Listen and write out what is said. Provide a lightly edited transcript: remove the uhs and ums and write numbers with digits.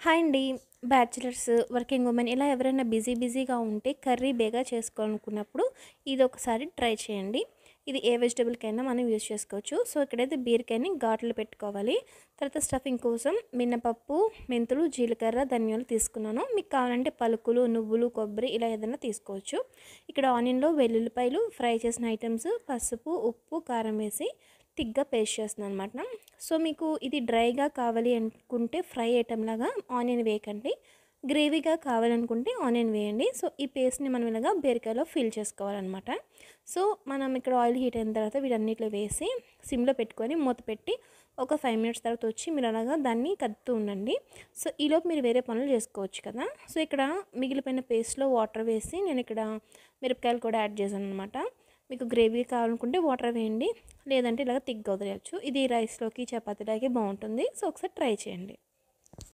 Hi అండి. Bachelors, working women ఇలా ఎవరైనా బిజీగా ఉంటే కర్రీ బేగా చేసుకోవాలనుకున్నప్పుడు ఇదొకసారి ట్రై చేయండి. ఇది ఏ వెజిటబుల్‌కైనా మనం యూజ్ చేసుకోవచ్చు. సో, ఇక్కడైతే బీరకాయని ఘాట్లు పెట్టుకోవాలి. తర్వాత స్టఫింగ్ కోసం మినపప్పు, మెంతులు, జీలకర్ర, ధనియాలు తీసుకున్నాను. మీకు కావాలంటే పలుకులు, నువ్వులు, కొబ్బరి ఇలా ఏదైనా తీసుకోవచ్చు. ఇక్కడ ఆనియన్‌లో వెల్లుల్లిపాయలు, ఫ్రై చేసిన ఐటెమ్స్, పసుపు, ఉప్పు, కారం వేసి థిక్‌గా పేస్ట్ చేస్తున్నాననమాట. సో, మీకు ఇది డ్రైగా కావాలి అనుకుంటే ఫ్రై ఐటెమ్ లాగా ఆనియన్ వేయకండి. గ్రేవీగా కావాలనుకుంటే ఆనియన్ వేయండి. సో, ఈ పేస్ట్‌ని మనం ఇలాగా బీరకాయలో ఫిల్ చేసుకోవాలన్నమాట. సో, మనం ఇక్కడ ఆయిల్ హీట్ అయిన తర్వాత వీటన్నిటిలో వేసి సిమ్‌లో పెట్టుకొని మూత పెట్టి ఒక 5 మినిట్స్ తర్వాత వచ్చి మీరు అలాగా దాన్ని కదుపుతూ ఉండండి. సో, ఈలోపు మీరు వేరే పనులు చేసుకోవచ్చు కదా! సో, ఇక్కడ మిగిలిపోయిన పేస్ట్‌లో వాటర్ వేసి నేను ఇక్కడ మిరపకాయలు కూడా యాడ్ చేశాననమాట. మీకు గ్రేవీ కావాలనుకుంటే వాటర్ వేయండి. లేదంటే ఇలాగ థిక్‌గా వదిలేయచ్చు. ఇది రైస్‌లోకి, చపాతీలోకి బావుంటుంది. సో, ఒకసారి ట్రై చేయండి.